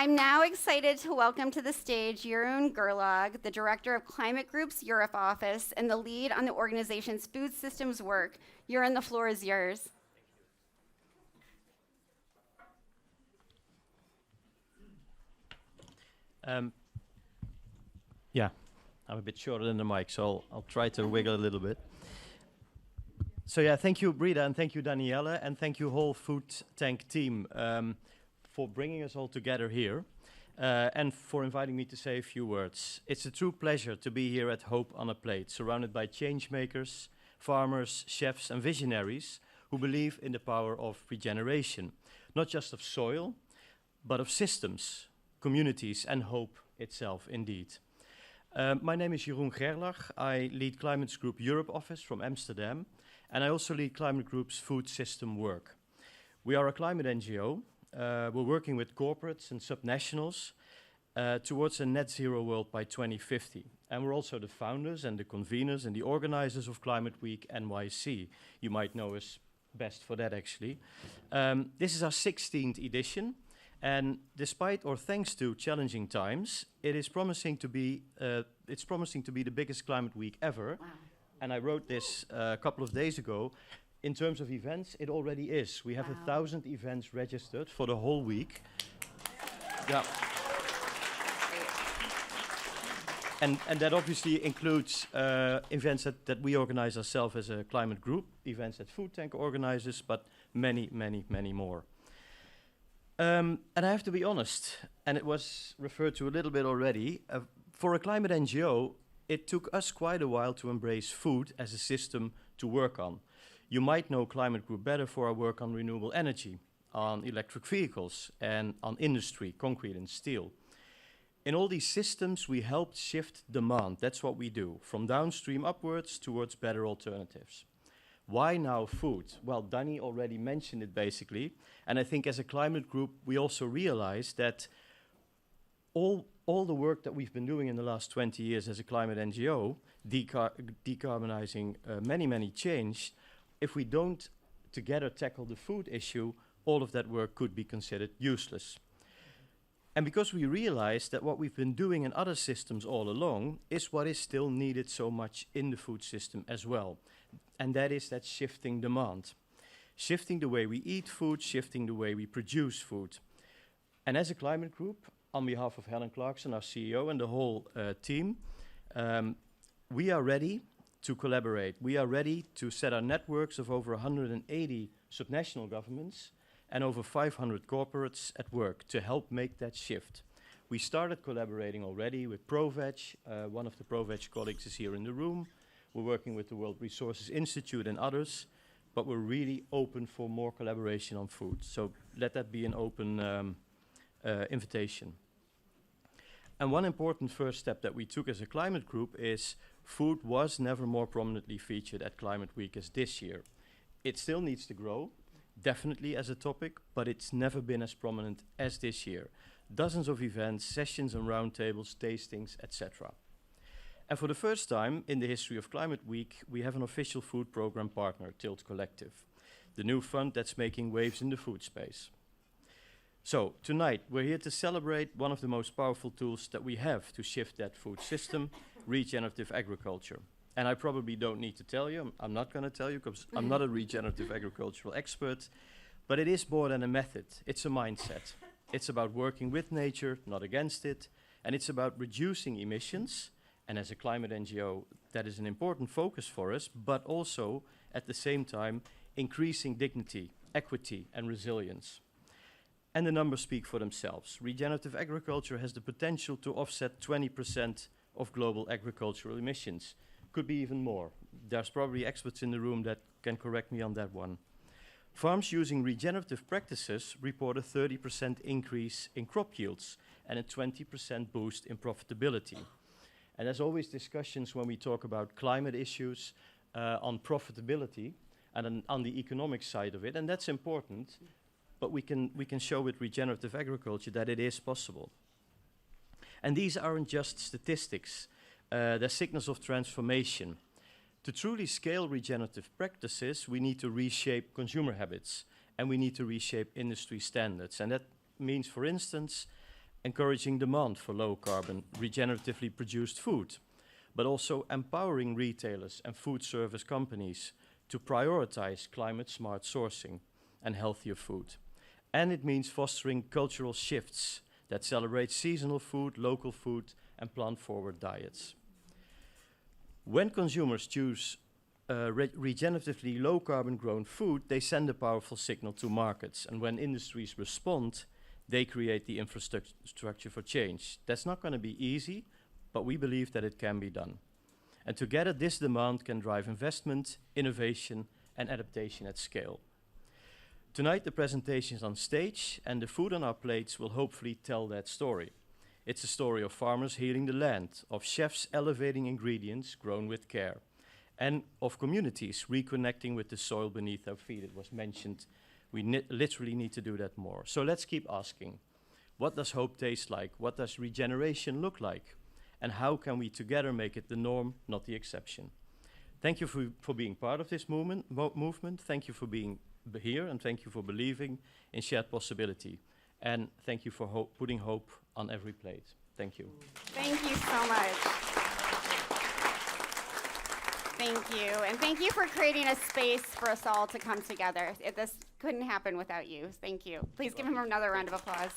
I'm now excited to welcome to the stage Jeroen Gerlag, the Director of Climate Group's Europe office and the lead on the organization's food systems work. Jeroen, the floor is yours. Yeah, I'm a bit shorter than the mic, so I'll try to wiggle a little bit. So yeah, thank you, Brita, and thank you, Danielle, and thank you, whole Food Tank team, for bringing us all together here, and for inviting me to say a few words. It's a true pleasure to be here at Hope on a Plate, surrounded by change makers, farmers, chefs, and visionaries who believe in the power of regeneration, not just of soil, but of systems, communities, and hope itself, indeed. My name is Jeroen Gerlag. I lead Climate Group Europe office from Amsterdam, and I also lead Climate Group's food system work. We are a climate NGO. We're working with corporates and subnationals towards a net zero world by 2050. And we're also the founders and the conveners and the organizers of Climate Week NYC. You might know us best for that, actually. This is our 16th edition. And despite or thanks to challenging times, it is promising to be the biggest climate week ever. Wow. And I wrote this a couple of days ago. In terms of events, it already is. We have 1,000 events registered for the whole week. Yeah. And that obviously includes events that we organize ourselves as a climate group, events that Food Tank organizes, but many, many, many more. And I have to be honest, and it was referred to a little bit already, for a climate NGO, it took us quite a while to embrace food as a system to work on. You might know Climate Group better for our work on renewable energy, on electric vehicles, and on industry, concrete and steel. In all these systems, we helped shift demand. That's what we do, from downstream upwards towards better alternatives. Why now food? Well, Danny already mentioned it basically, and I think as a climate group, we also realize that all the work that we've been doing in the last 20 years as a climate NGO, decarbonizing many change, if we don't together tackle the food issue, all of that work could be considered useless. And because we realize that what we've been doing in other systems all along is what is still needed so much in the food system as well. And that is that shifting demand. Shifting the way we eat food, shifting the way we produce food. And as a climate group, on behalf of Helen Clarkson, our CEO, and the whole team, we are ready to collaborate. We are ready to set our networks of over 180 subnational governments and over 500 corporates at work to help make that shift. We started collaborating already with ProVeg. One of the ProVeg colleagues is here in the room. We're working with the World Resources Institute and others, but we're really open for more collaboration on food. So let that be an open invitation. And one important first step that we took as a climate group is food was never more prominently featured at Climate Week as this year. It still needs to grow, definitely as a topic, but it's never been as prominent as this year. Dozens of events, sessions and roundtables, tastings, etc. And for the first time in the history of Climate Week, we have an official food program partner, Tilt Collective, the new fund that's making waves in the food space. So tonight, we're here to celebrate one of the most powerful tools that we have to shift that food system, regenerative agriculture. And I probably don't need to tell you, I'm not going to tell you because I'm not a regenerative agricultural expert, but it is more than a method, it's a mindset. It's about working with nature, not against it, and it's about reducing emissions. And as a climate NGO, that is an important focus for us, but also, at the same time, increasing dignity, equity, and resilience. And the numbers speak for themselves. Regenerative agriculture has the potential to offset 20% of global agricultural emissions. Could be even more. There's probably experts in the room that can correct me on that one. Farms using regenerative practices report a 30% increase in crop yields and a 20% boost in profitability. And there's always discussions when we talk about climate issues on profitability and on the economic side of it, and that's important, but we can show with regenerative agriculture that it is possible. And these aren't just statistics, they're signals of transformation. To truly scale regenerative practices, we need to reshape consumer habits, and we need to reshape industry standards. And that means, for instance, encouraging demand for low-carbon, regeneratively produced food, but also empowering retailers and food service companies to prioritize climate-smart sourcing and healthier food. And it means fostering cultural shifts that celebrate seasonal food, local food, and plant-forward diets. When consumers choose regeneratively low-carbon grown food, they send a powerful signal to markets. And when industries respond, they create the infrastructure for change. That's not going to be easy, but we believe that it can be done. And together, this demand can drive investment, innovation, and adaptation at scale. Tonight, the presentation is on stage, and the food on our plates will hopefully tell that story. It's a story of farmers healing the land, of chefs elevating ingredients grown with care, and of communities reconnecting with the soil beneath our feet. It was mentioned, we literally need to do that more. So let's keep asking, what does hope taste like? What does regeneration look like? And how can we together make it the norm, not the exception? Thank you for being part of this movement. Thank you for being here, and thank you for believing in shared possibility. And thank you for putting hope on every plate. Thank you. Thank you so much. Thank you. And thank you for creating a space for us all to come together. This couldn't happen without you. Thank you. Please give him another round of applause.